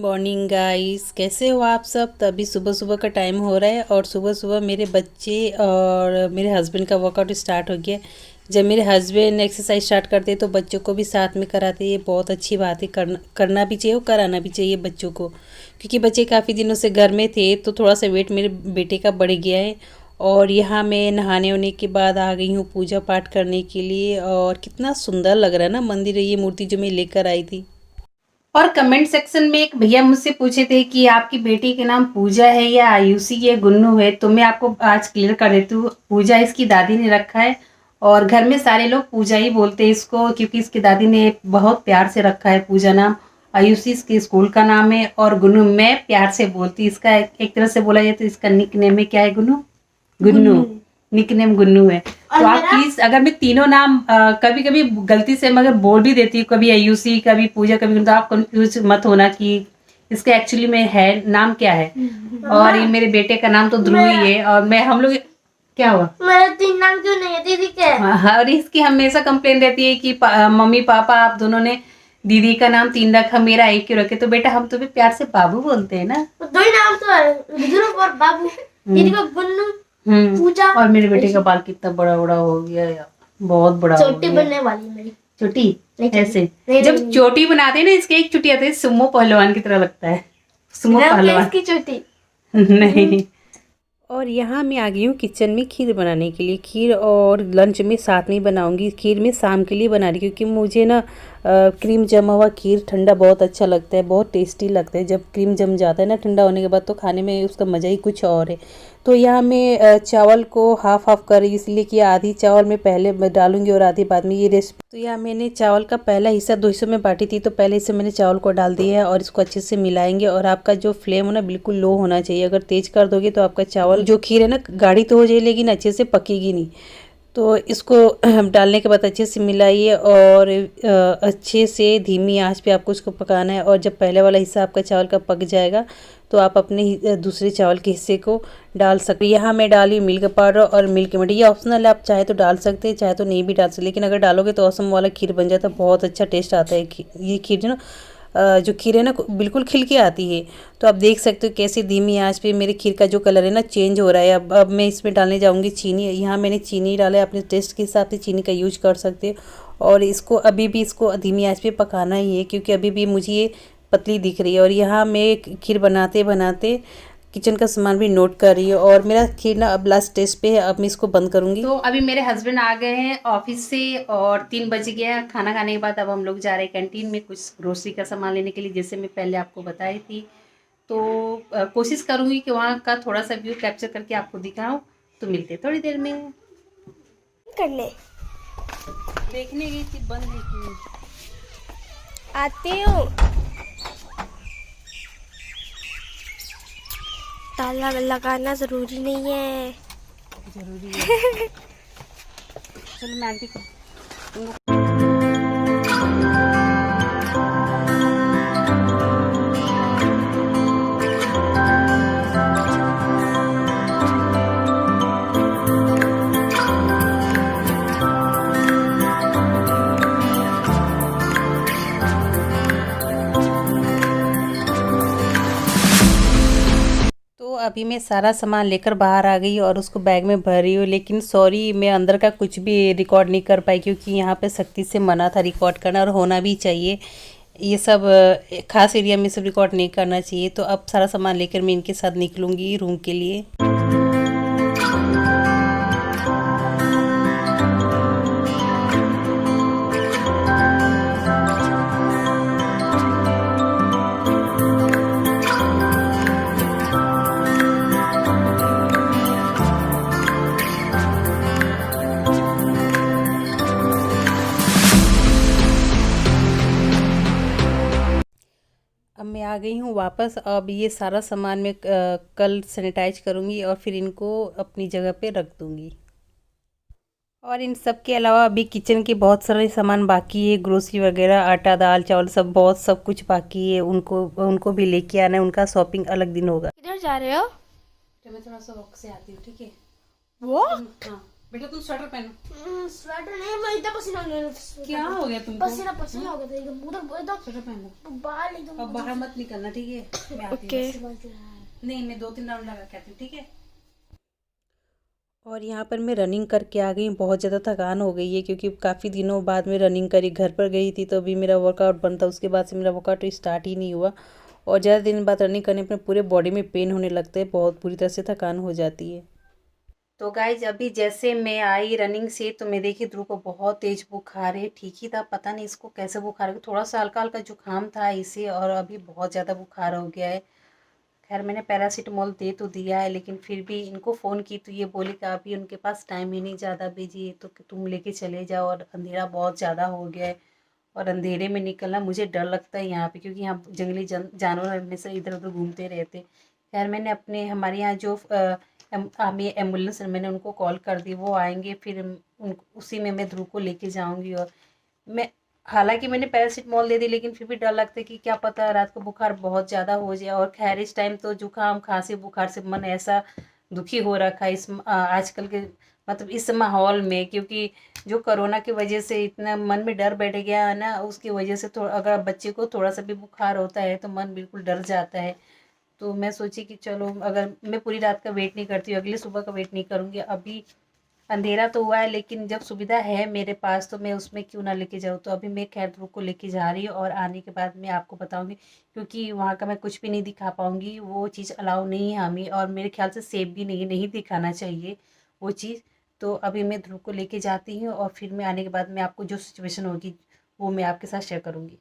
Morning guys, कैसे हो आप सब। तो अभी सुबह सुबह का टाइम हो रहा है और सुबह सुबह मेरे बच्चे और मेरे हस्बैंड का वर्कआउट स्टार्ट हो गया। जब मेरे हस्बैंड एक्सरसाइज स्टार्ट करते हैं तो बच्चों को भी साथ में कराते हैं। ये बहुत अच्छी बात है, करना भी चाहिए और कराना भी चाहिए बच्चों को, क्योंकि बच्चे काफ़ी दिनों से घर में थे तो थोड़ा सा वेट मेरे बेटे का बढ़ गया है। और यहाँ मैं नहाने होने के बाद आ गई हूँ पूजा पाठ करने के लिए। और कितना सुंदर लग रहा है ना मंदिर, ये मूर्ति जो मैं लेकर आई थी। और कमेंट सेक्शन में एक भैया मुझसे पूछे थे कि आपकी बेटी के नाम पूजा है या आयुषी या गुन्नू है, तो मैं आपको आज क्लियर कर देती हूँ। पूजा इसकी दादी ने रखा है और घर में सारे लोग पूजा ही बोलते हैं इसको, क्योंकि इसकी दादी ने बहुत प्यार से रखा है पूजा नाम। आयुषी इसके स्कूल का नाम है और गुन्नू मैं प्यार से बोलती। इसका एक तरह से बोला जाए तो इसका निक नेम है, क्या है गुन्नू? गुन्नू निक नेम गुन्नू है। तो आप प्लीज, अगर मैं तीनों नाम कभी कभी गलती से मगर बोल भी देती हूँ, कभी आयुषी कभी पूजा कभी गुन्नू, तो आप कंफ्यूज मत होना कि इसका एक्चुअली में है नाम क्या है। और ये मेरे बेटे का नाम तो ध्रुव ही है। और मैं हम लोग क्या हुआ, मेरा 3 नाम क्यों नहीं है? दीदी क्या है? और इसकी हमेशा कंप्लेन रहती है कि मम्मी पापा आप दोनों ने दीदी का नाम 3 रखा, मेरा एक क्यों रखे। तो बेटा हम तुम्हें प्यार से बाबू बोलते हैं ना। तो 2 ही नाम तो है, ध्रुव और बाबू। दीदी को गुन्नू, पूजा। और मेरे बेटे का बाल कितना बड़ा बड़ा हो गया यार, बहुत बड़ा हो चोटी गया। बनने वाली मेरी चोटी ऐसे नहीं, जब नहीं। चोटी बनाते हैं ना, इसके एक चोटी आती है, सुमो पहलवान की तरह लगता है, सुमो पहलवान इसकी चोटी नहीं। और यहाँ मैं आ गई हूँ किचन में खीर बनाने के लिए। खीर और लंच में साथ में बनाऊंगी। खीर में शाम के लिए बना रही, क्योंकि मुझे ना क्रीम जमा हुआ खीर ठंडा बहुत अच्छा लगता है, बहुत टेस्टी लगता है। जब क्रीम जम जाता है ना ठंडा होने के बाद, तो खाने में उसका मज़ा ही कुछ और है। तो यहाँ मैं चावल को हाफ हाफ कर रही हूँ, इसलिए कि आधी चावल मैं पहले डालूंगी और आधी बाद में। ये रेसिपी तो यहाँ मैंने चावल का पहला हिस्सा 2 हिस्सों में बांटी थी, तो पहले हिस्से मैंने चावल को डाल दिया है और इसको अच्छे से मिलाएंगे। और आपका जो फ्लेम हो ना बिल्कुल लो होना चाहिए, अगर तेज कर दोगे तो आपका चावल जो खीर है ना गाढ़ी तो हो जाए लेकिन अच्छे से पकेगी नहीं। तो इसको डालने के बाद अच्छे से मिलाइए और अच्छे से धीमी आंच पे आपको इसको पकाना है। और जब पहले वाला हिस्सा आपका चावल का पक जाएगा तो आप अपने दूसरे चावल के हिस्से को डाल सकते हैं। यहाँ मैं डाली मिल्क पाउडर और मिल्क मेड, ये ऑप्शनल है, आप चाहे तो डाल सकते हैं चाहे तो नहीं भी डाल सकते, लेकिन अगर डालोगे तो औसम वाला खीर बन जाता है, बहुत अच्छा टेस्ट आता है। ये खीर जो ना जो खीर है ना बिल्कुल खिल के आती है। तो आप देख सकते हो कैसे धीमी आंच पे मेरे खीर का जो कलर है ना चेंज हो रहा है। अब मैं इसमें डालने जाऊंगी चीनी। यहाँ मैंने चीनी डाला है, अपने टेस्ट के हिसाब से चीनी का यूज कर सकते हो। और इसको अभी भी इसको धीमी आंच पे पकाना ही है, क्योंकि अभी भी मुझे ये पतली दिख रही है। और यहाँ मैं खीर बनाते बनाते किचन का सामान भी नोट कर रही है। और मेरा खीर ना अब लास्ट स्टेज पे है, अब मैं इसको बंद करूंगी। तो अभी मेरे हस्बैंड आ गए हैं ऑफिस से और 3 बज गया खाना खाने के बाद। अब हम लोग जा रहे हैं कैंटीन में कुछ ग्रोसरी का सामान लेने के लिए, जैसे मैं पहले आपको बताई थी। तो कोशिश करूंगी कि वहाँ का थोड़ा सा व्यू कैप्चर करके आपको दिखाऊं। तो मिलते हैं थोड़ी देर में। करने देखने गई थी, बंद नहीं की। आती हूँ। ताला लगाना जरूरी नहीं है। जरूरी है। चलो मैं आंटी को अभी मैं सारा सामान लेकर बाहर आ गई और उसको बैग में भर रही हूँ। लेकिन सॉरी मैं अंदर का कुछ भी रिकॉर्ड नहीं कर पाई, क्योंकि यहाँ पे सख्ती से मना था रिकॉर्ड करना, और होना भी चाहिए। ये सब खास एरिया में सब रिकॉर्ड नहीं करना चाहिए। तो अब सारा सामान लेकर मैं इनके साथ निकलूँगी रूम के लिए। अब मैं आ गई हूँ वापस। अब ये सारा सामान मैं कल सैनिटाइज करूँगी और फिर इनको अपनी जगह पे रख दूँगी। और इन सब के अलावा अभी किचन के बहुत सारे सामान बाकी है, ग्रोसरी वगैरह, आटा दाल चावल सब कुछ बाकी है। उनको भी लेके आना है, उनका शॉपिंग अलग दिन होगा। किधर जा रहे हो? तो मैं थोड़ा सा वॉक से आती हूँ, ठीक है? वॉक? हाँ बेटा तुम स्वेटर पहनो। स्वेटर नहीं, मैं इतना पसीना होने लगा। क्या हो गया तुमको? पसीना पसीना हो गया था एकदम, मुंह एकदम। स्वेटर पहनो, बाल एकदम। अब बाहर मत निकलना, ठीक है? मैं आती हूँ बस। नहीं, मैं 2-3 राउंड लगा के आती हूँ, ठीक है? और यहाँ पर मैं रनिंग करके आ गई हूँ। बहुत ज़्यादा थकान हो गई है क्योंकि काफ़ी दिनों बाद में रनिंग करी। घर पर गई थी तो अभी मेरा वर्कआउट बंद था, उसके बाद से मेरा वर्कआउट स्टार्ट ही नहीं हुआ। और ज़्यादा दिन बाद रनिंग करने पर पूरे बॉडी में पेन होने लगते हैं, बहुत बुरी तरह से थकान हो जाती है। तो गाइज अभी जैसे मैं आई रनिंग से तो मैं देखी ध्रुव को बहुत तेज बुखार है। ठीक ही था, पता नहीं इसको कैसे बुखार है, थोड़ा सा हल्का हल्का जुकाम था इसे और अभी बहुत ज़्यादा बुखार हो गया है। खैर मैंने पैरासीटामोल दे तो दिया है, लेकिन फिर भी इनको फ़ोन की तो ये बोले कि अभी उनके पास टाइम ही नहीं, ज़्यादा बिजी है, तो तुम लेके चले जाओ और अंधेरा बहुत ज़्यादा हो गया है। और अंधेरे में निकलना मुझे डर लगता है यहाँ पे, क्योंकि यहाँ जंगली जानवर हमेशा इधर उधर घूमते रहते। खैर मैंने अपने हमारे यहाँ जो आर्मी एम्बुलेंस मैंने उनको कॉल कर दी, वो आएंगे, फिर उसी में मैं ध्रुव को लेके जाऊँगी। और मैं हालांकि मैंने पैरासीटामोल दे दी, लेकिन फिर भी डर लगता है कि क्या पता रात को बुखार बहुत ज़्यादा हो जाए। और खैर इस टाइम तो जुकाम खांसी बुखार से मन ऐसा दुखी हो रखा है इस आजकल के मतलब इस माहौल में, क्योंकि जो कोरोना की वजह से इतना मन में डर बैठ गया है ना, उसकी वजह से थोड़ा अगर बच्चे को थोड़ा सा भी बुखार होता है तो मन बिल्कुल डर जाता है। तो मैं सोची कि चलो, अगर मैं पूरी रात का वेट नहीं करती हूँ, अगली सुबह का वेट नहीं करूँगी। अभी अंधेरा तो हुआ है, लेकिन जब सुविधा है मेरे पास तो मैं उसमें क्यों ना लेके जाऊँ। तो अभी मैं खैर ध्रुव को लेके जा रही हूँ और आने के बाद मैं आपको बताऊँगी, क्योंकि वहाँ का मैं कुछ भी नहीं दिखा पाऊँगी, वो चीज़ अलाउ नहीं है हमें, और मेरे ख्याल से सेफ भी नहीं, नहीं दिखाना चाहिए वो चीज़। तो अभी मैं ध्रुव को लेके जाती हूँ और फिर मैं आने के बाद में आपको जो सिचुएशन होगी वो मैं आपके साथ शेयर करूँगी।